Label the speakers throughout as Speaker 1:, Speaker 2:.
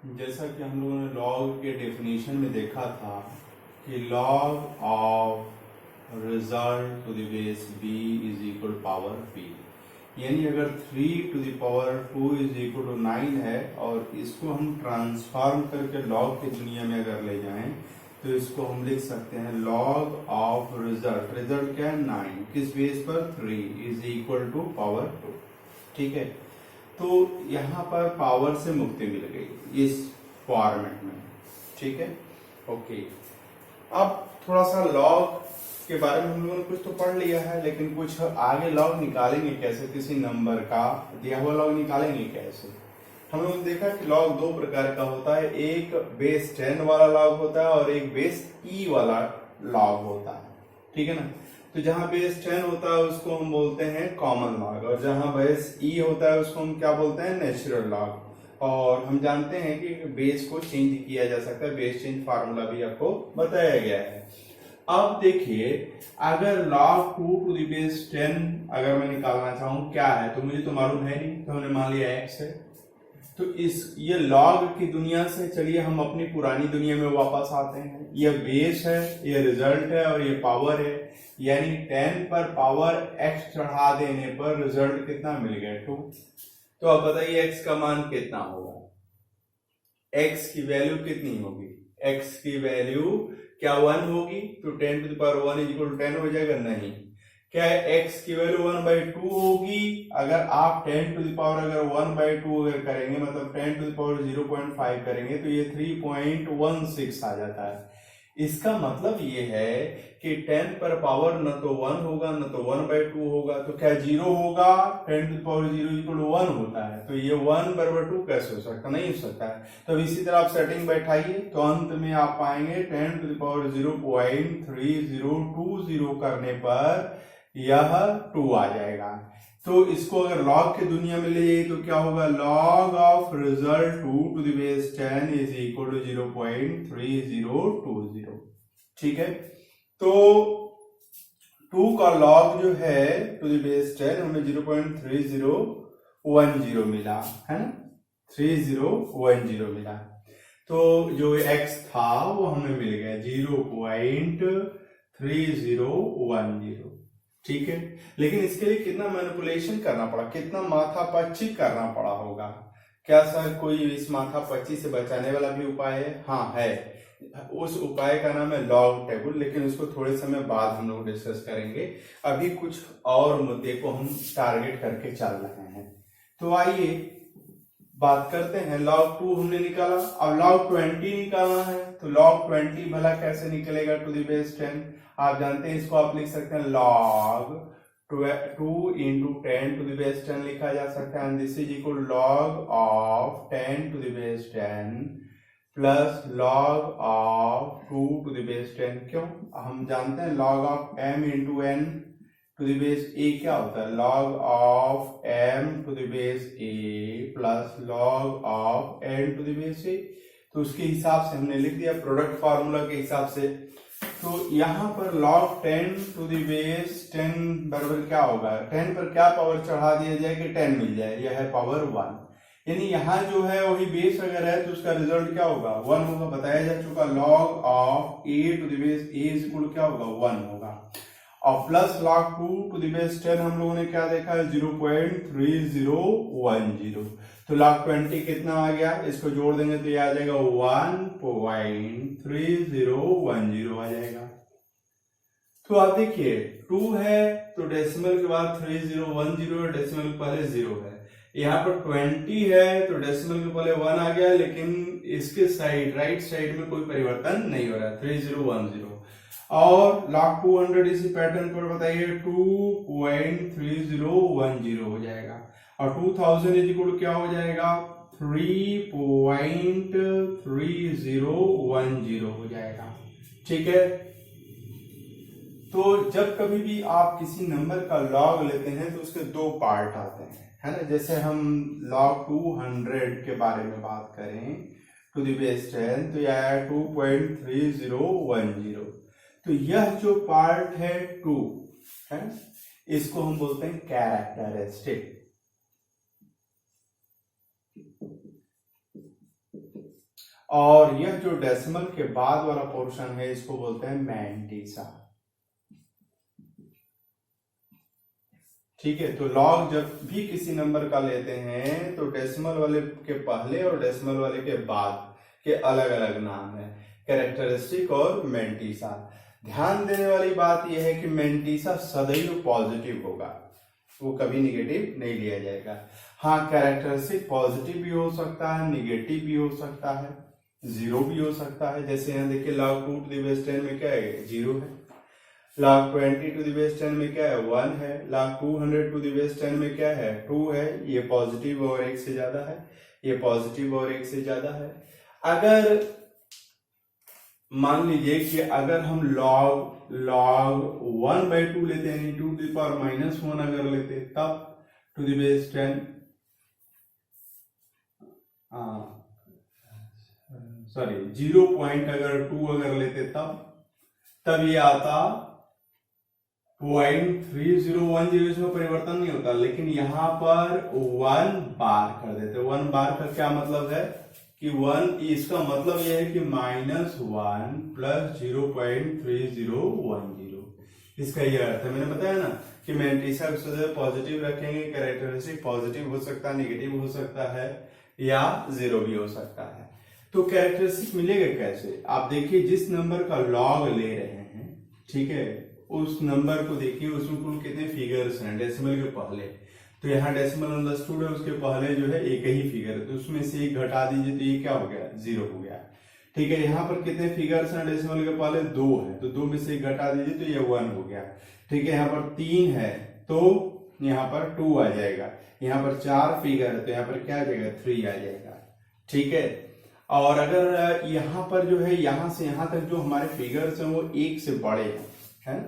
Speaker 1: जैसा कि हम लोगों ने लॉग के डेफिनेशन में देखा था कि log of result to the base b is equal power p, यानी अगर 3 to the power 2 is equal to 9 है और इसको हम ट्रांसफॉर्म करके लॉग की दुनिया में अगर ले जाएं तो इसको हम लिख सकते हैं लॉग ऑफ रिजल्ट। रिजल्ट क्या है 9, किस बेस पर 3 इज इक्वल टू पावर 2। ठीक है, तो यहाँ पर पावर से मुक्ति मिल गई इस फॉर्मेट में। ठीक है, ओके। अब थोड़ा सा लॉग के बारे में हम लोगों ने कुछ तो पढ़ लिया है, लेकिन कुछ आगे लॉग निकालेंगे कैसे, किसी नंबर का दिया हुआ लॉग निकालेंगे कैसे। हम लोगों ने देखा कि लॉग दो प्रकार का होता है, एक बेस 10 वाला लॉग होता है और एक बेस ई वाला लॉग होता है। ठीक है ना, तो जहां बेस 10 होता है उसको हम बोलते हैं कॉमन लॉग, और जहां बेस ई होता है उसको हम क्या बोलते हैं, नेचुरल लॉग। और हम जानते हैं कि बेस को चेंज किया जा सकता है, बेस चेंज फार्मूला भी आपको बताया गया है। अब देखिए, अगर log 2 टू द बेस 10 अगर मैं निकालना चाहूं क्या है, तो मुझे तो मालूम है नहीं, तो हमने मान लिया x है। तो ये log की दुनिया से चलिए हम अपनी पुरानी दुनिया में वापस आते हैं। ये बेस है, ये रिजल्ट है और ये पावर है, यानी 10 पर पावर x चढ़ा देने पर रिजल्ट कितना मिल गया 2। तो अब बताइए x का मान कितना होगा, x की वैल्यू कितनी होगी, x की वैल्यू क्या 1 होगी, तो 10 to the power 1 is equal to 10 हो जाएगा, नहीं। क्या x की वैल्यू 1/2 होगी, अगर आप 10 टू द पावर अगर 1/2 अगर करेंगे, मतलब 10 टू द पावर 0.5 करेंगे तो ये 3.16 आ जाता है। इसका मतलब ये है कि 10 पर पावर न तो 1 होगा न तो 1/2 होगा, तो क्या 0 होगा, 10 to the power 0 equal to 1 होता है, तो ये 1/2 कैसे हो सकता, नहीं हो सकता है। तो इसी तरह आप सेटिंग बैठाइए तो अंत में आप पाएंगे 10 टू द पावर 0.3020 करने पर यह 2 आ जाएगा। तो इसको अगर लॉग की दुनिया में ले जाइए तो क्या होगा, log of result 2 to the base 10 is equal to 0.3020। ठीक है, तो 2 का लॉग जो है टू द बेस 10 हमें 0.3010 मिला है ना, 3010 मिला। तो जो x था वो हमें मिल गया 0.3010। ठीक है, लेकिन इसके लिए कितना मैनिपुलेशन करना पड़ा, कितना माथापच्ची करना पड़ा होगा। क्या सर कोई इस माथापच्ची से बचाने वाला भी उपाय है? हाँ है, उस उपाय का नाम है लॉग टेबल, लेकिन उसको थोड़े समय बाद हम लोग डिस्कस करेंगे। अभी कुछ और मुद्दे को हम टारगेट करके चल रहे हैं। तो आइए बात करते हैं, log 2 हमने निकाला, अब log 20 निकालना है, तो log 20 भला कैसे निकलेगा टू द बेस 10। आप जानते हैं इसको आप लिख सकते हैं log 2 into 10 to the base 10 लिखा जा सकता है, this is equal log of 10 to the base 10 plus log of 2 to the base 10। क्यों, हम जानते हैं log of m into n to the base a क्या होता है, log of m to the base a plus log of n to the base a। तो उसके हिसाब से हमने लिख दिया प्रोडक्ट फार्मूला के हिसाब से। तो यहाँ पर log 10 टू द बेस 10 बराबर क्या होगा, 10 पर क्या पावर चढ़ा दिया जाए कि 10 मिल जाए, यह है पावर 1। यानी यहाँ जो है वही बेस अगर है तो उसका रिजल्ट क्या होगा, 1 होगा, बताया जा चुका। log of a to the base a is equal क्या होगा, 1 होगा। और plus log 2 to the base 10 हम लोगों ने क्या देखा है, 0.3010। तो log 20 कितना आ गया, इसको जोड़ देंगे तो ये आ जाएगा 1.3010 आ जाएगा। तो आप देखिए 2 है तो डेसिमल के बाद 3010, डेसिमल के पहले 0 है। यहाँ पर 20 है तो डेसिमल के पहले 1 आ गया, लेकिन इसके साइड राइट साइड में कोई परिवर्तन नहीं हो रहा है, 3010। और log 200 इसी पैटर्न पर बताइए 2.3010 हो जाएगा, और 2000 इज इक्वल क्या हो जाएगा, 3.3010 हो जाएगा। ठीक है, तो जब कभी भी आप किसी नंबर का लॉग लेते हैं तो उसके दो पार्ट आते हैं, है ना। जैसे हम log 200 के बारे में बात करें टू द बेस 10 तो यह है 2.3010। तो यह जो पार्ट है 2 है, इसको हम बोलते हैं कैरेक्टरिस्टिक। और यह जो डेसिमल के बाद वाला पोर्शन है इसको बोलते हैं मैंटिसा। ठीक है, तो लॉग जब भी किसी नंबर का लेते हैं तो डेसिमल वाले के पहले और डेसिमल वाले के बाद के अलग अलग नाम है, कैरेक्टरिस्टिक और मैंटिसा। ध्यान देने वाली बात यह है कि मैंटिसा सदैव पॉजिटिव होगा, वो कभी निगेटिव नहीं लिया जाएगा। हाँ, कैरेक्टरिस्टिक पॉजिटिव भी हो सकता है, निगेटिव भी हो सकता है, जीरो भी हो सकता है। जैसे यहाँ देखिए log 2 to the base 10 में क्या है, जीरो है। log 20 to the base 10 में क्या है, 1 है। log 200 to the base 10 में क्या है, 2 है। ये पॉजिटिव और एक से ज्यादा है, ये पॉजिटिव और एक से ज्यादा है। अगर मान लीजिए कि अगर हम log 1/2 लेते हैं, 2 to the power -1 अगर लेते तब to the base 10 सॉरी 0.2 अगर लेते तब ये आता 0.3010, इसमें परिवर्तन नहीं होता, लेकिन यहां पर 1 बार कर देते। 1 बार का क्या मतलब है कि 1, इसका मतलब यह है कि -1 + 0.3010, इसका ये अर्थ है। मैंने बताया ना कि मैंटिसा को सदैव पॉजिटिव रखेंगे, कैरेक्टरिस्टिक पॉजिटिव हो सकता है, निगेटिव हो सकता है या जीरो भी हो सकता है। तो कैरेक्टरिस्टिक मिलेगा कैसे, आप देखिए जिस नंबर का लॉग ले रहे हैं, ठीक है, उस नंबर को देखिए, उसमें कुल कितने फिगर्स हैं डेसिमल के पहले। तो यहाँ डेसिमल अंडरस्टूड है, उसके पहले जो है एक ही फिगर है, तो उसमें से एक घटा दीजिए तो ये क्या हो गया, जीरो हो गया। ठीक है, यहाँ पर कितने फिगर्स हैं डेसिमल के पहले, 2 है, तो 2 में से एक घटा दीजिए तो ये 1 हो गया। ठीक है, यहाँ पर 3 है तो यहाँ पर 2 आ जाएगा। यहाँ पर 4 फिगर है तो यहाँ पर क्या आ जाएगा, 3 आ जाएगा। ठीक है, और अगर यहाँ पर जो है यहां से यहां तक जो हमारे फिगर्स हैं वो 1 से बड़े हैं, है ना,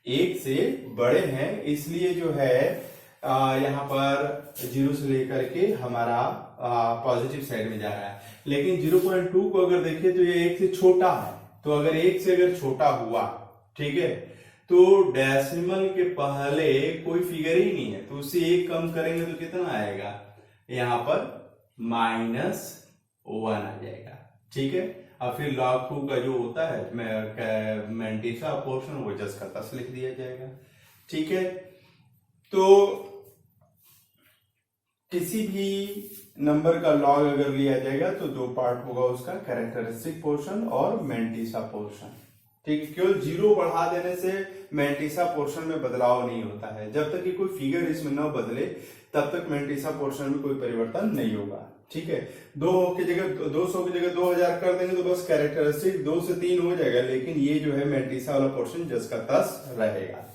Speaker 1: 1 से बड़े हैं, इसलिए जो है यहाँ पर 0 से लेकर के हमारा पॉजिटिव साइड में जा रहा है। लेकिन 0.2 को अगर देखें तो ये 1 से छोटा है, तो अगर 1 से अगर छोटा हुआ, ठीक है, तो डेसिमल के पहले कोई फिगर ही नहीं है, तो उससे 1 कम करेंगे तो कितना आएगा, यहाँ पर -1 आ जाएगा। ठीक है, अब फिर log 2 का जो होता है मैंटिसा पोर्शन, वो जस्ट का तस लिख दिया जाएगा। ठीक है, तो किसी भी नंबर का लॉग अगर लिया जाएगा तो 2 पार्ट होगा उसका, कैरेक्टरिस्टिक पोर्शन और मैंटिसा पोर्शन। ठीक है, केवल 0 बढ़ा देने से मैंटिसा पोर्शन में बदलाव नहीं होता है। जब तक कि कोई फिगर इसमें न बदले तब तक मैंटिसा पोर्शन में कोई परिवर्तन नहीं होगा। ठीक है, 200 की जगह 2000 कर देंगे तो बस कैरेक्टरिस्टिक 2 से 3 हो जाएगा, लेकिन ये जो है मैंटिसा वाला पोर्शन जस का तस रहेगा।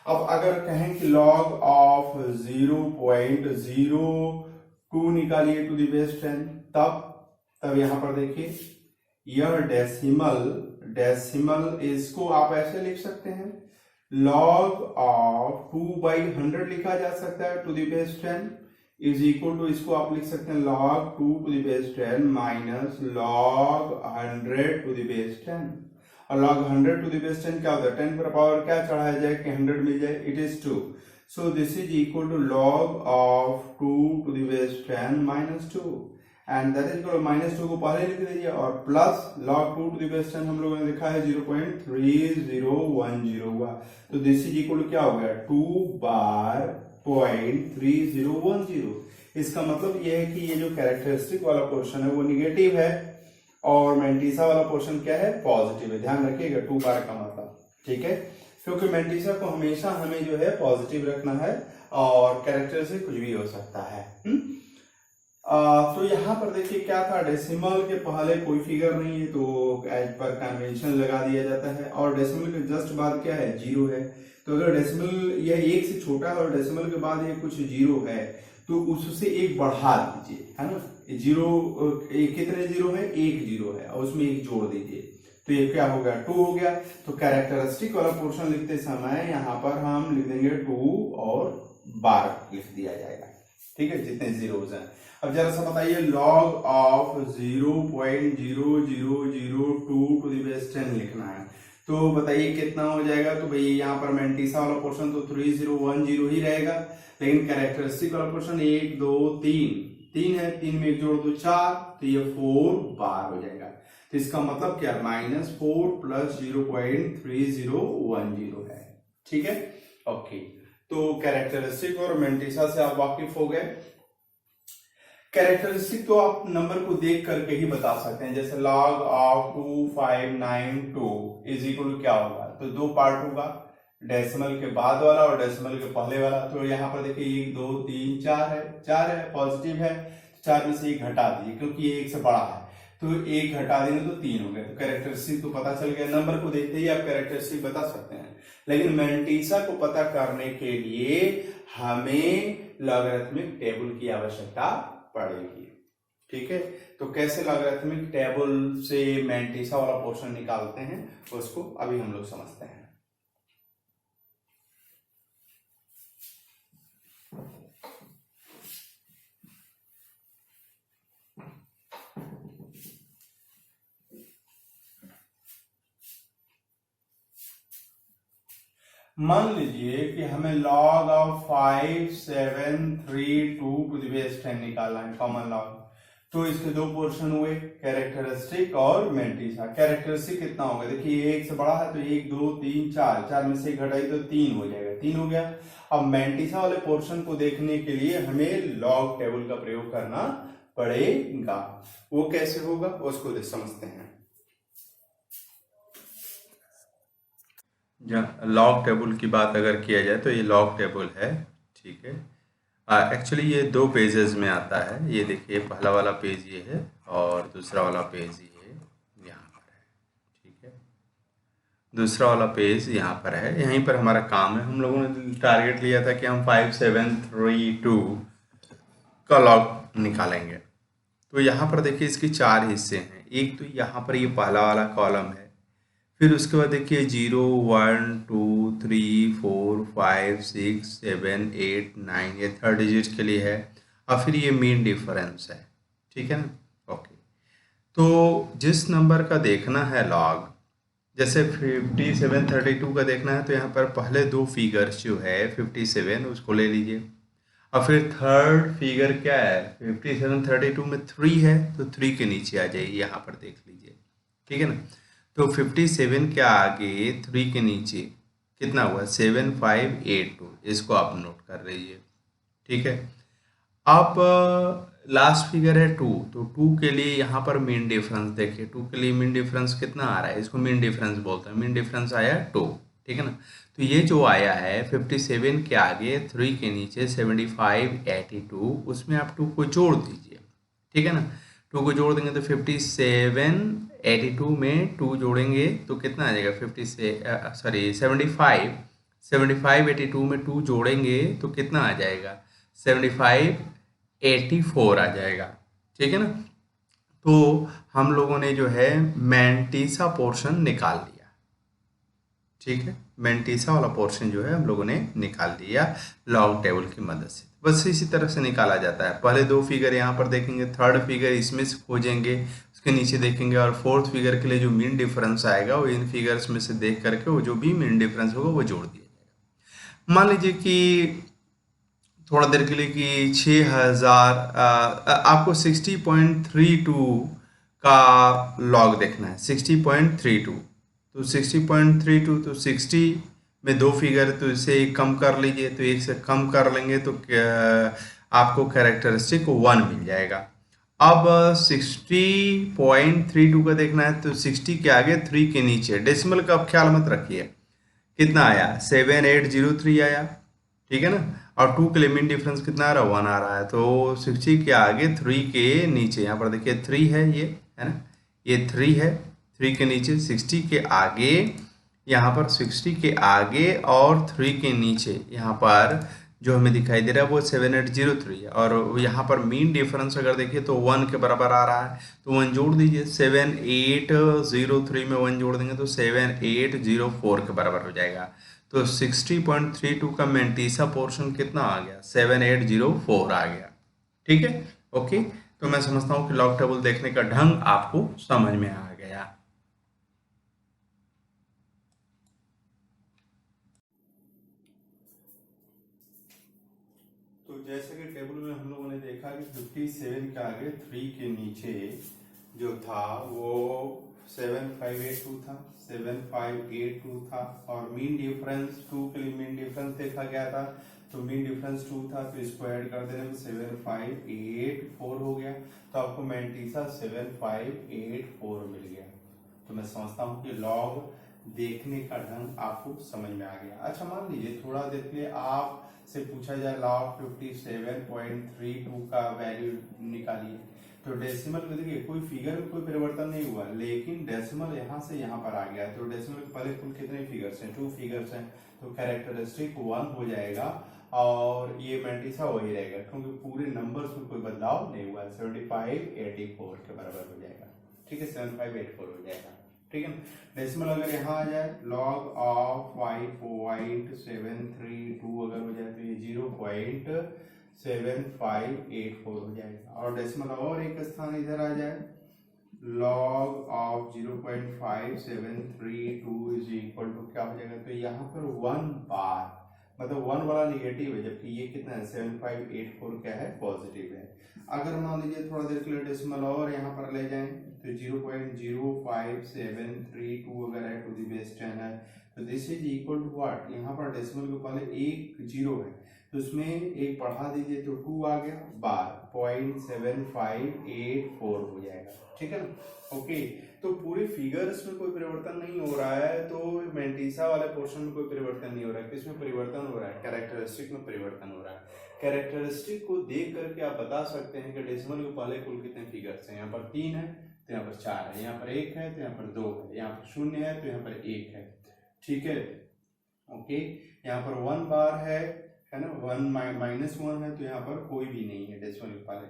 Speaker 1: अब अगर कहें कि log ऑफ 0.02 निकालिए टू द बेस 10, तब यहां पर देखिए यह डेसिमल इसको आप ऐसे लिख सकते हैं, log ऑफ 2/100 लिखा जा सकता है to the base 10 is equal to, इसको आप लिख सकते हैं log 2 to the base 10 minus log 100 to the base 10। और log 100 टू द बेस 10 क्या होता है, 10 पर पावर क्या चढ़ाया जाए कि 100 मिल जाए, it is 2। So this is equal to log of 2 to the base 10 minus 2, and that is equal to -2 को पहले लिख दीजिए और plus log 2 to the base 10 हम लोगों ने लिखा है 0.3010 हुआ, तो दिस इज इक्वल टू क्या हो गया, 2 बार 0.3010। इसका मतलब यह है कि ये जो कैरेक्टरिस्टिक वाला पोर्शन है वो निगेटिव है और मैंटिसा वाला पोर्शन क्या है, पॉजिटिव है। ध्यान रखिएगा 2 बार का मतलब, ठीक है, क्योंकि मैंटिसा को हमेशा हमें जो है पॉजिटिव रखना है और कैरेक्टर से कुछ भी हो सकता है। तो यहाँ पर देखिए क्या था, डेसिमल के पहले कोई फिगर नहीं है तो एज पर कन्वेंशन लगा दिया जाता है, और डेसिमल के जस्ट बाद क्या है, 0 है। तो अगर डेसिमल यह 1 से छोटा है और डेसिमल के बाद ये कुछ 0 है तो उससे 1 बढ़ा दीजिए, है ना, 0 कितने 0 है, 1 0 है और उसमें 1 जोड़ दीजिए तो ये क्या हो गया, 2 हो गया। तो कैरेक्टरिस्टिक वाला पोर्शन लिखते समय यहाँ पर हम लिख देंगे 2 और बार लिख दिया जाएगा, ठीक है, जितने जीरोस हैं। अब जरा सा बताइए log of 0.0002 to the base 10 लिखना है, तो बताइए कितना हो जाएगा। तो भाई यहाँ पर मेंटिसा वाला पोर्शन तो 3010 ही रहेगा, लेकिन कैरेक्टरिस्टिक वाला पोर्शन 1 2 3 है, 3 में 1 जोड़ दो 4, तो ये 4 बार हो जाएगा। तो इसका मतलब क्या, -4 + 0.3010 है। ठीक है, ओके। तो कैरेक्टरिस्टिक और मेंटिसा से आप वाकिफ हो गए। कैरेक्टरिस्टिक तो आप नंबर को देख करके ही बता सकते हैं, जैसे log ऑफ 2592 इज इक्वल क्या होगा, तो दो पार्ट होगा, डेसिमल के बाद वाला और डेसिमल के पहले वाला। तो यहाँ पर देखिए 1 2 3 4 है, 4 है, पॉजिटिव है, 4 में से 1 घटा दिए क्योंकि ये 1 से बड़ा है, तो 1 घटा देंगे तो 3 हो गए। तो कैरेक्टरिस्टिक तो पता चल गया, नंबर को देखते ही आप कैरेक्टरिस्टिक बता सकते हैं। लेकिन मेंटिसा को पता करने के लिए हमें लॉगरिथमिक टेबल की आवश्यकता पड़ेगी। ठीक है, तो कैसे लॉगरिथमिक टेबल से मेंटिसा वाला पोर्शन निकालते हैं उसको अभी हम लोग समझते हैं। मान लीजिए कि हमें log of 5732 to the base 10 निकालना है, कॉमन लॉग। तो इसके दो पोर्शन हुए, कैरेक्टरिस्टिक और मेंटिसा। कैरेक्टरिस्टिक कितना होगा, देखिए 1 से बड़ा है तो 1 2 3 4, 4 में से 1 घटाई तो 3 हो जाएगा, 3 हो गया। अब मेंटिसा वाले पोर्शन को देखने के लिए हमें लॉग टेबल का प्रयोग करना पड़ेगा। वो कैसे होगा उसको समझते हैं। लॉग टेबल की बात अगर किया जाए तो ये लॉग टेबल है। ठीक है, एक्चुअली ये 2 पेजेस में आता है। ये देखिए पहला वाला पेज ये है और दूसरा वाला पेज ये यहाँ पर है। ठीक है, दूसरा वाला पेज यहाँ पर है। यहीं पर हमारा काम है। हम लोगों ने टारगेट लिया था कि हम 5732 का लॉग निकालेंगे। तो यहाँ पर देखिए इसके 4 हिस्से हैं। एक तो यहाँ पर ये पहला वाला कॉलम है, फिर उसके बाद देखिए 0 1 2 3 4 5 6 7 8 9 ये थर्ड डिजिट के लिए है, और फिर ये मीन डिफरेंस है। ठीक है ना, ओके। तो जिस नंबर का देखना है लॉग, जैसे 5732 का देखना है, तो यहाँ पर पहले 2 फिगर्स जो है 57 उसको ले लीजिए, और फिर थर्ड फिगर क्या है 5732 में 3 है, तो 3 के नीचे आ जाइए, यहाँ पर देख लीजिए। ठीक है ना, तो 57 के आगे 3 के नीचे कितना हुआ 7582, इसको आप नोट कर लीजिए। ठीक है, अब लास्ट फिगर है 2, तो 2 के लिए यहाँ पर मीन डिफरेंस देखिए, 2 के लिए मीन डिफरेंस कितना आ रहा है, इसको मीन डिफरेंस बोलते हैं। मीन डिफरेंस आया 2। ठीक है ना, तो ये जो आया है 57 के आगे 3 के नीचे 7582, उसमें आप 2 को जोड़ दीजिए। ठीक है ना, 2 को जोड़ देंगे तो 5782 में 2 जोड़ेंगे तो कितना आ जाएगा 7582 में 2 जोड़ेंगे तो कितना आ जाएगा 7584 आ जाएगा। ठीक है ना, तो हम लोगों ने जो है मेंटिसा पोर्शन निकाल लिया। ठीक है, मेंटिसा वाला पोर्शन जो है हम लोगों ने निकाल लिया लॉग टेबल की मदद से। बस इसी तरह से निकाला जाता है। पहले 2 फिगर यहाँ पर देखेंगे, थर्ड फिगर इसमें से खोजेंगे, उसके नीचे देखेंगे, और फोर्थ फिगर के लिए जो मीन डिफरेंस आएगा वो इन फिगर्स में से देख करके वो जो भी मीन डिफरेंस होगा वो जोड़ दिया जाएगा। मान लीजिए कि थोड़ा देर के लिए कि 6000 आपको 60.32 का लॉग देखना है, 60.32, तो 60.32 तो 60 में 2 फिगर, तो इसे कम कर लीजिए, तो 1 से कम कर लेंगे तो आपको कैरेक्टरिस्टिक 1 मिल जाएगा। अब 60.32 का देखना है, तो 60 के आगे 3 के नीचे डेसिमल का आप ख्याल मत रखिए, कितना आया 7803 आया। ठीक है ना, और 2 के लिए मीन डिफरेंस कितना आ रहा है 1 आ रहा है, तो 60 के आगे 3 के नीचे, यहाँ पर देखिए 3 है, ये है ना, ये 3 है, 3 के नीचे 60 के आगे, यहाँ पर 60 के आगे और 3 के नीचे यहाँ पर जो हमें दिखाई दे रहा है वो 7803 है, और यहाँ पर मीन डिफरेंस अगर देखिए तो 1 के बराबर आ रहा है, तो 1 जोड़ दीजिए, 7803 में 1 जोड़ देंगे तो 7804 के बराबर हो जाएगा। तो 60.32 का मेंटिसा पोर्शन कितना आ गया 7804 आ गया। ठीक है, ओके। तो मैं समझता हूँ कि लॉग टेबल देखने का ढंग आपको समझ में आ गया। जैसे कि टेबल में हम लोगों ने देखा कि 57 के आगे 3 के नीचे जो था वो 7582 था, 7582 था, और मीन डिफरेंस 2 के लिए मीन डिफरेंस देखा गया था, तो मीन डिफरेंस 2 था, तो इसको ऐड कर देने में 7584 हो गया, तो आपको मैंटीसा 7584 मिल गया। तो मैं समझता हूँ कि लॉग देखने का ढंग आपको समझ में आ गया। अच्छा, मान लीजिए थोड़ा देर के लिए आप से पूछा जाए लॉग 57.32 का वैल्यू निकालिए, तो डेसिमल में देखिए कोई फिगर में कोई परिवर्तन नहीं हुआ, लेकिन डेसिमल यहाँ से यहाँ पर आ गया, तो डेसिमल के पहले कुल कितने फिगर्स हैं? 2 फिगर्स हैं, तो कैरेक्टरिस्टिक 1 हो जाएगा और ये मैंटीसा वही रहेगा, क्योंकि पूरे नंबर्स में कोई बदलाव नहीं हुआ। 7584 के बराबर हो जाएगा, ठीक है, 7584 हो जाएगा, ठीक है ना। डेसिमल अगर यहाँ आ जाए लॉग ऑफ 5.732 अगर हो जाए तो ये 0.7584 हो जाएगा, और डेसिमल और एक स्थान इधर आ जाए log of 0.5732 is equal to क्या हो जाएगा, तो यहाँ पर 1 बार, मतलब 1 वाला निगेटिव है, जबकि ये कितना है 7584 क्या है, पॉजिटिव है। अगर मान लीजिए थोड़ा देर के लिए डेसिमल और यहाँ पर ले जाएं तो 0.05732 अगर है टू द बेस 10 है, तो this is equal to what, यहाँ पर डेसिमल के पहले एक जीरो है, तो उसमें एक बढ़ा दीजिए तो 2 आ गया, बार 0.7584 हो जाएगा, ठीक है ना। ओके, तो पूरे फिगर्स में कोई परिवर्तन नहीं हो रहा है, तो मैंटीसा वाले पोर्शन में कोई परिवर्तन नहीं हो रहा है, किसमें परिवर्तन हो रहा है? कैरेक्टरिस्टिक में परिवर्तन हो रहा है। कैरेक्टरिस्टिक को देख करके आप बता सकते हैं कि डेसिमल के पहले कुल कितने फिगर्स हैं। यहाँ पर 3 है तो यहाँ पर 4 है, यहाँ पर 1 है तो यहाँ पर 2 है, यहाँ पर 0 है तो यहाँ पर 1 है, ठीक है। ओके, यहाँ पर 1 बार है ना, 1 -1 है तो यहाँ पर कोई भी नहीं है डेसिमल के पहले।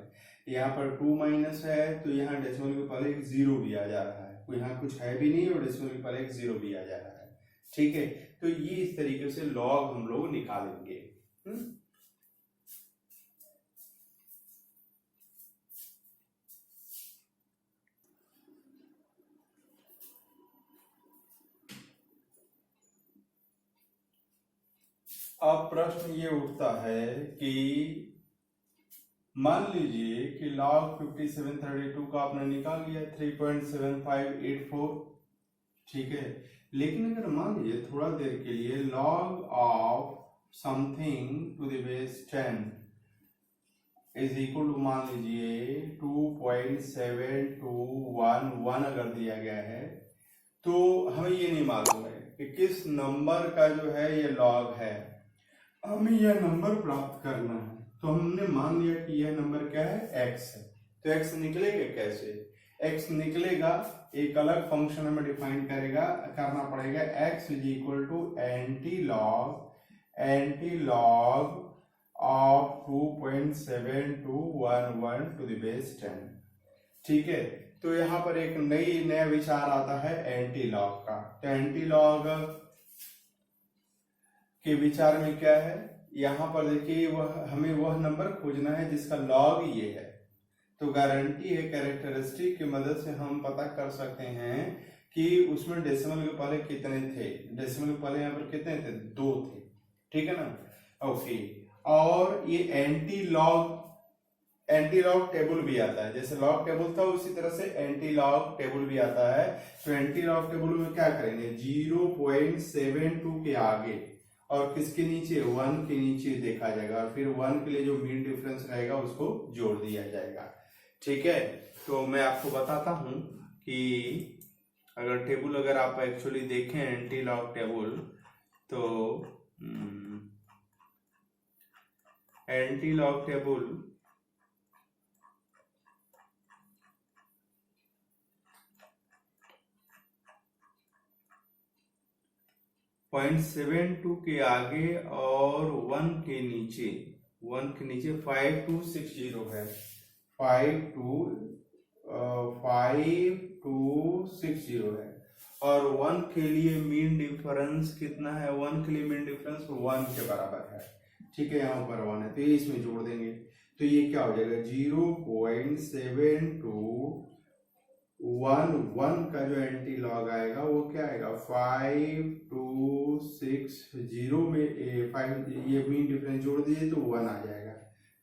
Speaker 1: यहाँ पर 2 माइनस है तो यहाँ डेसिमल के पहले एक 0 भी आ जा रहा है, तो यहाँ कुछ है भी नहीं और डेसिमल के पहले एक 0 भी आ जा रहा है, ठीक है। तो ये इस तरीके से लॉग हम लोग निकालेंगे। अब प्रश्न ये उठता है कि मान लीजिए कि log 5732 का आपने निकाल लिया 3.7584, ठीक है, लेकिन अगर मान लीजिए थोड़ा देर के लिए log of something to the base 10 is equal to मान लीजिए 2.7211 अगर दिया गया है, तो हमें ये नहीं मालूम है कि किस नंबर का जो है ये लॉग है, हमें यह नंबर प्राप्त करना है। तो हमने मान लिया कि यह नंबर क्या है, x है, तो x निकलेगा कैसे? x निकलेगा एक अलग फंक्शन हमें डिफाइन करना पड़ेगा, x is equal to anti log of 2.7211 to the base 10, ठीक है। तो यहाँ पर एक नया विचार आता है एंटी लॉग का। तो एंटी लॉग के विचार में क्या है, यहाँ पर देखिए हमें वह नंबर खोजना है जिसका लॉग ये है, तो गारंटी है कैरेक्टरिस्टिक की मदद से हम पता कर सकते हैं कि उसमें डेसिमल के पहले कितने थे। डेसिमल के पहले यहाँ पर कितने थे, 2 थे, ठीक है ना। ओके, और ये एंटी लॉग टेबल भी आता है, जैसे लॉग टेबल था उसी तरह से एंटी लॉग टेबल भी आता है। तो एंटी लॉग टेबल में क्या करेंगे, 0.72 के आगे और किसके नीचे, 1 के नीचे देखा जाएगा, और फिर 1 के लिए जो मीन डिफरेंस रहेगा उसको जोड़ दिया जाएगा, ठीक है। तो मैं आपको बताता हूं कि अगर टेबल अगर आप एक्चुअली देखें एंटी लॉग टेबल, तो एंटी लॉग टेबल 0.72 के आगे और 1 के नीचे 5260 है, 5260 है, और 1 के लिए मीन डिफरेंस कितना है, 1 के लिए मीन डिफरेंस 1 के बराबर है, ठीक है। यहाँ पर 1 है तो ये इसमें जोड़ देंगे, तो ये क्या हो जाएगा 0.7211 का जो एंटी लॉग आएगा वो क्या आएगा 5260 में 5 ये मीन डिफरेंस जोड़ दीजिए तो 1 आ जाएगा,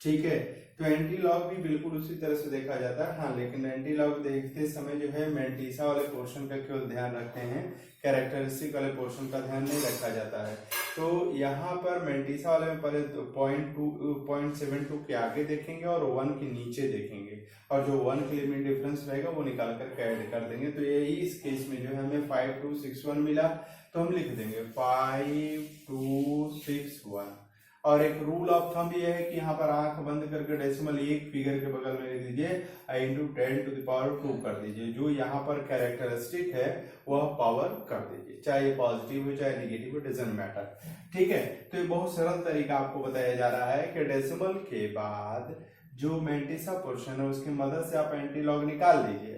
Speaker 1: ठीक है। तो एंटी लॉग भी बिल्कुल उसी तरह से देखा जाता है। हाँ, लेकिन एंटी लॉग देखते समय जो है मैंटिसा वाले पोर्शन का केवल ध्यान रखते हैं, कैरेक्टरिस्टिक वाले पोर्शन का ध्यान नहीं रखा जाता है। तो यहाँ पर मैंटिसा वाले में पहले तो 0.72 के आगे देखेंगे और 1 के नीचे देखेंगे, और जो 1 के लिए मीन डिफरेंस रहेगा वो निकाल कर ऐड कर देंगे। तो यही इस केस में जो है हमें 5261 मिला, तो हम लिख देंगे 5261। और एक रूल ऑफ थंब ये है कि यहाँ पर आंख बंद करके डेसिमल एक फिगर के बगल में लिख दीजिए, इंटू 10⁻² कर दीजिए। जो यहाँ पर कैरेक्टरिस्टिक है वह पावर कर दीजिए, चाहे ये पॉजिटिव हो चाहे निगेटिव हो, डजंट मैटर। ठीक है। तो ये बहुत सरल तरीका आपको बताया जा रहा है कि डेसिमल के बाद जो मैंटिसा पोर्शन है उसकी मदद से आप एंटी लॉग निकाल दीजिए।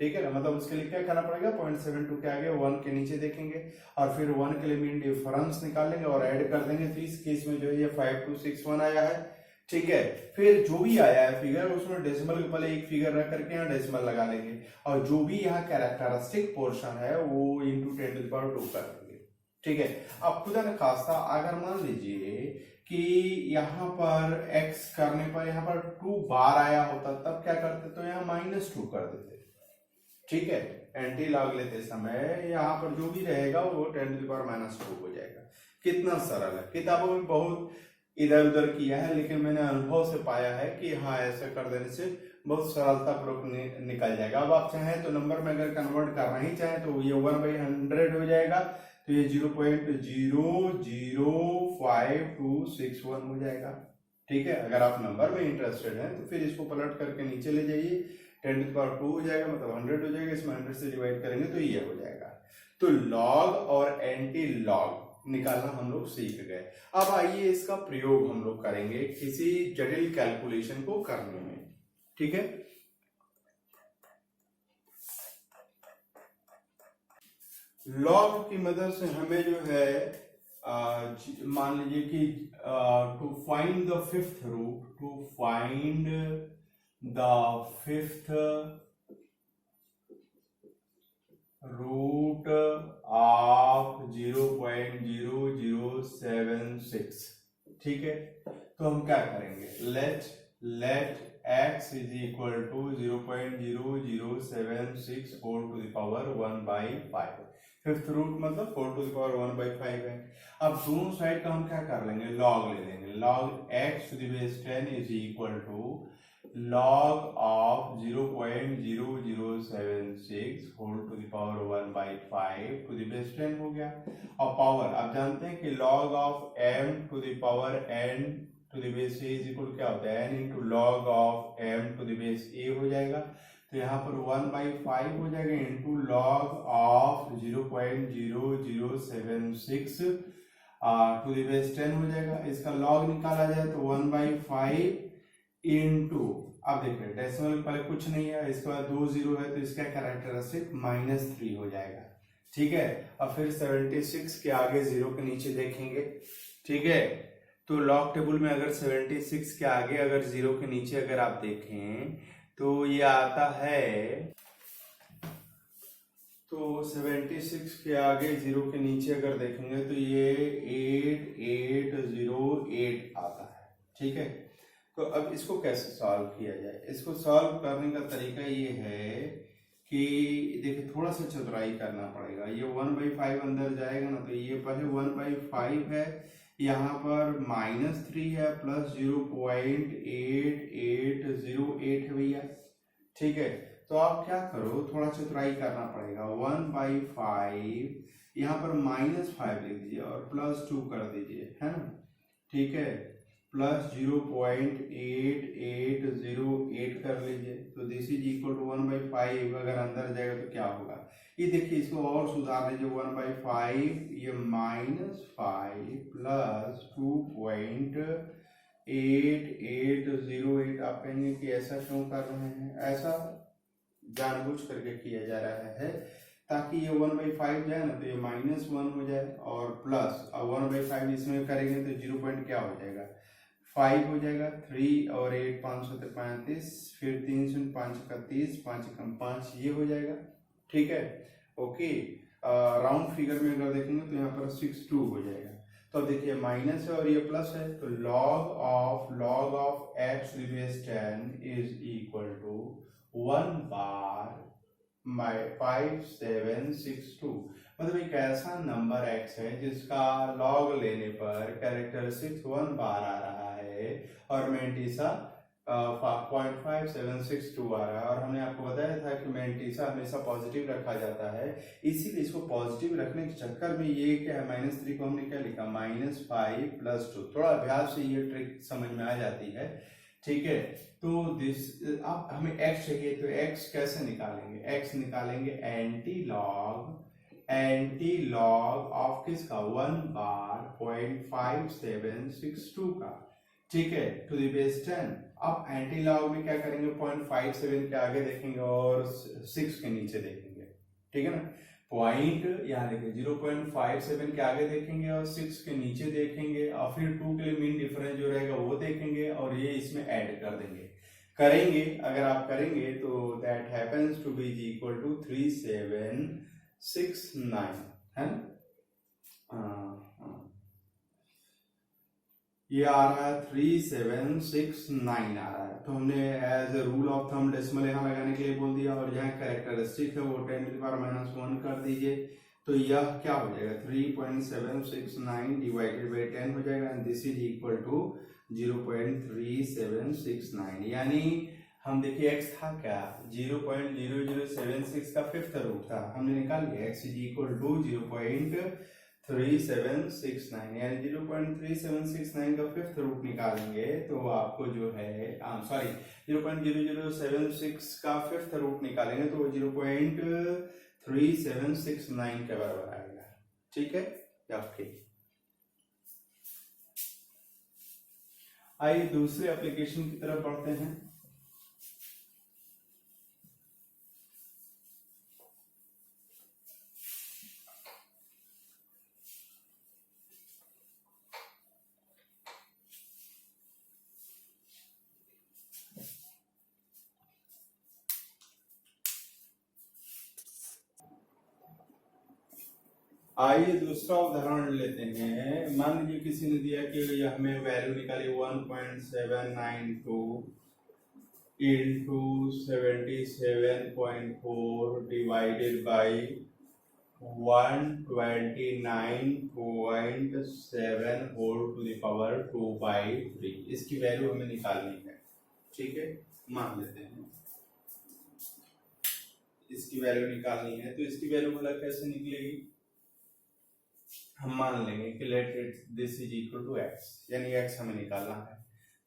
Speaker 1: ठीक है ना, मतलब उसके लिए क्या करना पड़ेगा, 0.72 के आगे 1 के नीचे देखेंगे और फिर 1 के लिए मीन डिफरेंस निकालेंगे और ऐड कर देंगे। तो इस केस में जो है ये 5261 आया है। ठीक है। फिर जो भी आया है फिगर उसमें डेसिमल के पहले एक फिगर रख करके यहाँ डेसिमल लगा लेंगे, और जो भी यहाँ कैरेक्टरिस्टिक पोर्शन है वो इंटू 10⁻² कर देंगे। ठीक है। अब खुदा न खास्ता अगर मान लीजिए कि यहाँ पर x करने पर यहाँ पर 2 बार आया होता, तब क्या करते, तो यहाँ -2 कर देते। ठीक है। एंटी लॉग लेते समय यहाँ पर जो भी रहेगा वो 10⁻² हो जाएगा। कितना सरल है, किताबों में बहुत इधर उधर किया है, लेकिन मैंने अनुभव से पाया है कि हाँ ऐसे कर देने से बहुत सरलता पूर्वक निकल जाएगा। अब आप चाहें तो नंबर में अगर कन्वर्ट करना ही चाहें तो ये 1/100 हो जाएगा, तो ये 0.005261 हो जाएगा। ठीक है। अगर आप नंबर में इंटरेस्टेड हैं तो फिर इसको पलट करके नीचे ले जाइए, 10⁻² हो जाएगा, मतलब 100 हो जाएगा, इसमें 100 से डिवाइड करेंगे तो ये हो जाएगा। तो लॉग और एंटी लॉग निकालना हम लोग सीख गए। अब आइए इसका प्रयोग हम लोग करेंगे किसी जटिल कैलकुलेशन को करने में। ठीक है। लॉग की मदद से हमें जो है मान लीजिए कि to find the fifth root, to find the fifth root of 0.0076। ठीक है। तो हम क्या करेंगे, let x is equal to 0.0076 4 to the power 1/5। Fifth root मतलब 4 to the power 1/5 है। अब दोनों साइड का हम क्या कर लेंगे, लॉग ले लेंगे। log x to the base 10 is equal to log of 0.0076 whole to the power 1/5 to the base 10 हो गया। और पावर आप जानते हैं कि log of m to the power n to the base a is equal क्या होता है, n into log of m to the base a हो जाएगा। तो यहाँ पर 1/5 हो जाएगा into log of 0.0076 to the base 10 हो जाएगा। इसका log निकाला जाए तो 1/5 इंटू, अब देखिए डेसिमल पहले कुछ नहीं है, इसके बाद 2 0 है तो इसका कैरेक्टरिस्टिक -3 हो जाएगा। ठीक है। अब फिर 76 के आगे 0 के नीचे देखेंगे। ठीक है। तो लॉग टेबल में अगर 76 के आगे अगर 0 के नीचे अगर आप देखें तो ये आता है, तो 76 के आगे 0 के नीचे अगर देखेंगे तो ये 8808 आता है। ठीक है। तो अब इसको कैसे सॉल्व किया जाए, इसको सॉल्व करने का तरीका ये है कि देखिए थोड़ा सा चतुराई करना पड़ेगा। ये 1/5 अंदर जाएगा ना, तो ये पहले 1/5 है, यहाँ पर -3 है प्लस 0.8808 है भैया। ठीक है। तो आप क्या करो, थोड़ा चतुराई करना पड़ेगा। 1/5 यहाँ पर -5 लिख दीजिए और +2 कर दीजिए, है ना। ठीक है। प्लस 0.8808 कर लीजिए, तो दिस इज इक्वल टू 1/5। अगर अंदर जाएगा तो क्या होगा, ये देखिए इसको और सुधार लीजिए। 1/5 ये -5 प्लस 2.8808। आप कहेंगे कि ऐसा क्यों कर रहे हैं, ऐसा जानबूझ करके किया जा रहा है ताकि ये 1/5 जाए ना तो ये -1 हो जाए और प्लस, अब 1/5 इसमें करेंगे तो 0 पॉइंट क्या हो जाएगा, 5 हो जाएगा। 3 और 8 535, फिर 3 से 5 31, 5 कम 5 ये हो जाएगा। ठीक है। ओके। राउंड फिगर में अगर देखेंगे तो यहाँ पर 62 हो जाएगा। तो देखिए माइनस है और ये प्लस है, तो log of x to the base 10 is equal to 1 बार 5762। मतलब एक ऐसा नंबर x है जिसका log लेने पर कैरेक्टरिस्टिक्स 1 बार आ रहा है और मैंटिसा 0.5762 आ रहा है। और हमने आपको बताया था कि मैंटिसा हमेशा पॉजिटिव रखा जाता है, इसीलिए इसको पॉजिटिव रखने के चक्कर में ये क्या है, -3 को हमने क्या लिखा, -5 + 2। थोड़ा अभ्यास से ये ट्रिक समझ में आ जाती है, ठीक है। तो अब हमें x चाहिए, तो x कैसे निकालेंगे, x निकालेंगे एंटी लॉग ऑफ किसका, 1 बार 0.5762 का, ठीक है, टू द बेस 10। अब एंटी लॉग में क्या करेंगे, 0.57 के आगे देखेंगे और 6 के नीचे देखेंगे, ठीक है ना। पॉइंट यहाँ देखिए 0.57 के आगे देखेंगे और 6 के नीचे देखेंगे और फिर 2 के लिए मीन डिफरेंस जो रहेगा वो देखेंगे और ये इसमें ऐड कर देंगे, करेंगे। अगर आप करेंगे तो that happens to be equal to 3769 है ना। ये आ रहा है 3769 आ रहा है। तो हमने as a rule of thumb decimal यहाँ लगाने के लिए बोल दिया और यहाँ कैरेक्टरिस्टिक है वो 10⁻⁻1 कर दीजिए। तो यह क्या हो जाएगा, 3.769 डिवाइडेड बाई 10 हो जाएगा and this is equal to 0.3769। यानी हम देखिए x था क्या, 0.0076 का फिफ्थ रूट था, हमने निकाल लिया x इज इक्वल टू 0.3769 यानी 0.3769 का फिफ्थ रूट निकालेंगे तो आपको जो है 0.0076 का फिफ्थ रूट निकालेंगे तो वो 0.3769 के बराबर आएगा, ठीक है। ओके, आइए दूसरे एप्लीकेशन की तरफ बढ़ते हैं। आइए दूसरा उदाहरण लेते हैं। मान लीजिए किसी ने दिया कि हमें वैल्यू निकाली 1.792 into 77.4 divided by 129.7 whole to the power 2/3। इसकी वैल्यू हमें निकालनी है, ठीक है। मान लेते हैं इसकी वैल्यू निकालनी है, तो इसकी वैल्यू मतलब कैसे निकलेगी, हम मान लेंगे कि let it this is equal to x, यानी x हमें निकालना है।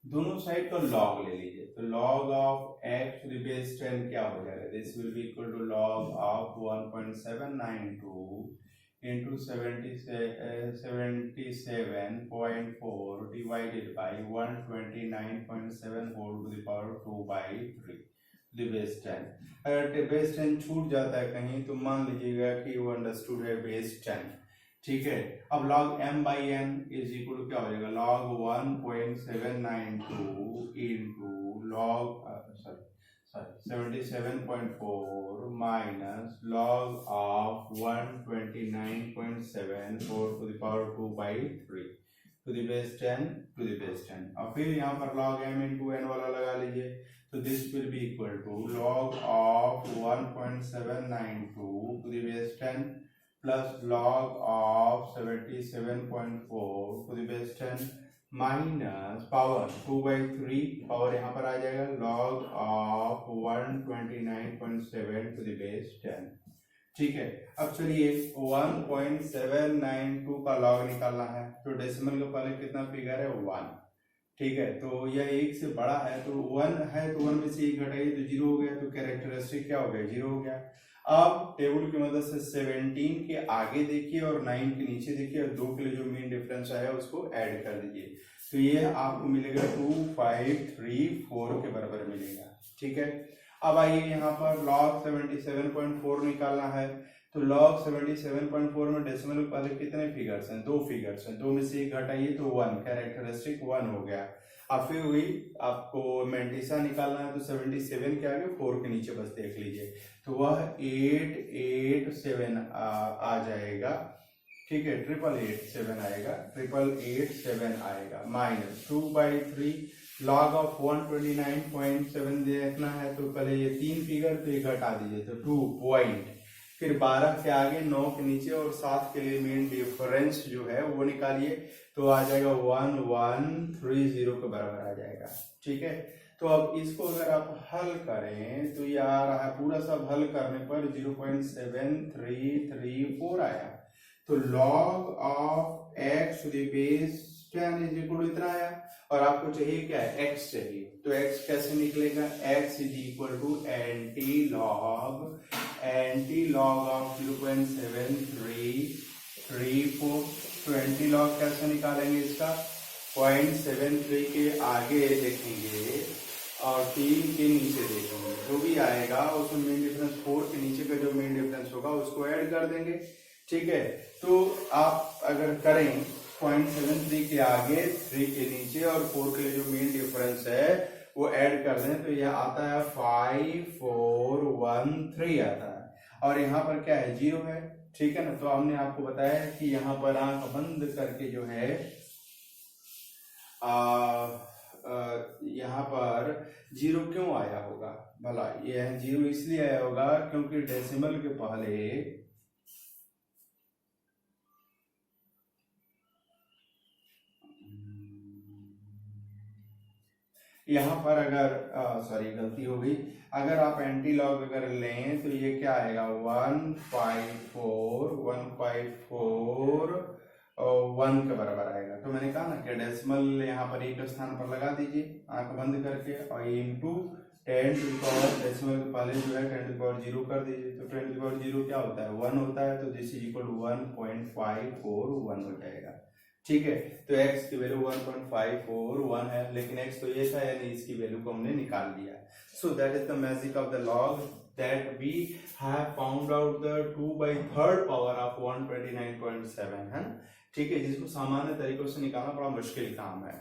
Speaker 1: दोनों साइड का लॉग ले लीजिए, तो log of x to the base 10 क्या हो जाएगा, this will be equal to log of 1.792 into 77.4 divided by 129.7 whole to the power 2/3 the base 10। अगर बेस 10 छूट जाता है कहीं तो मान लीजिएगा कि वो अंडरस्टूड है बेस 10, ठीक है। अब log m by n is equal to क्या हो जाएगा, log 1.792 into log 77.4 minus log of 129.74 to the power 2/3 to the base 10 to the base 10। और फिर यहाँ पर log m into n वाला लगा लीजिए, तो this will be equal to log of 1.792 to the base 10 plus log of 77.4 to the base 10 minus power 2/3, power यहाँ पर आ जाएगा log of 129.7 to the base 10, ठीक है। अब चलिए 1.792 का log निकालना है, तो डेसिमल के पहले कितना फिगर है 1, ठीक है। तो यह 1 से बड़ा है तो 1 है, तो 1 में से 1 घटाइए तो 0 हो गया, तो कैरेक्टरिस्टिक क्या हो गया, 0 हो गया। अब टेबल की मदद से 17 के आगे देखिए और 9 के नीचे देखिए और 2 के लिए जो मीन डिफरेंस आया उसको ऐड कर दीजिए, तो ये आपको मिलेगा 2534 के बराबर मिलेगा, ठीक है। अब आइए यहाँ पर log 77.4 निकालना है, तो log 77.4 में डेसिमल पहले कितने फिगर्स हैं, 2 फिगर्स हैं, 2 में से 1 घटाइए तो 1, कैरेक्टरिस्टिक 1 हो गया। अब फिर हुई आपको मैंटिसा निकालना है, तो 77 के आगे 4 के नीचे बस देख लीजिए, तो वह 887 आ जाएगा, ठीक है, 8887 आएगा, 8887 आएगा, माइनस 2/3 लॉग ऑफ 129.7 देखना है तो पहले ये 3 फिगर तो ये घटा दीजिए तो 2 पॉइंट, फिर 12 के आगे 9 के नीचे और 7 के लिए मेन डिफरेंस जो है वो निकालिए तो आ जाएगा 1130 के बराबर आ जाएगा। ठीक है, तो अब इसको अगर आप हल करें तो ये आ रहा है, पूरा सब हल करने पर 0.7334 आया। तो log of x to the base 10 is equal to इतना आया, और आपको चाहिए क्या है, x चाहिए, तो x कैसे निकलेगा, x is equal to anti log of 0.7334। तो एंटी लॉग कैसे निकालेंगे इसका, 0.73 के आगे देखेंगे और 3 के नीचे देखेंगे, जो भी आएगा उसमें मेन डिफरेंस 4 के नीचे का जो मेन डिफरेंस होगा उसको ऐड कर देंगे। ठीक है, तो आप अगर करें 0.73 के आगे 3 के नीचे और 4 के लिए जो मेन डिफरेंस है वो ऐड कर दें तो यह आता है 5413 आता है, और यहाँ पर क्या है, 0 है। ठीक है ना, तो हमने आपको बताया कि यहाँ पर आंख बंद करके जो है यहाँ पर 0 क्यों आया होगा भला, यह 0 इसलिए आया होगा क्योंकि डेसिमल के पहले यहाँ पर अगर सॉरी गलती हो गई, अगर आप एंटी लॉग अगर लें तो ये क्या आएगा 154 1 के बराबर आएगा। तो मैंने कहा ना कि डेसिमल यहाँ पर एक स्थान पर लगा दीजिए आंख बंद करके और into 10 to the power decimal के पहले जो है 10 टू द पावर 0 कर दीजिए, तो 10 टू द पावर 0 क्या होता है, 1 होता है, तो दिस इज इक्वल टू 1.541 हो जाएगा। ठीक है, तो x की वैल्यू 1.541 है, लेकिन x तो ये था यानी इसकी वैल्यू को हमने निकाल दिया। So that is the magic of the log that we have found out the 2/3 power of 129.7 है। ठीक है, जिसको सामान्य तरीकों से निकालना बड़ा मुश्किल काम है।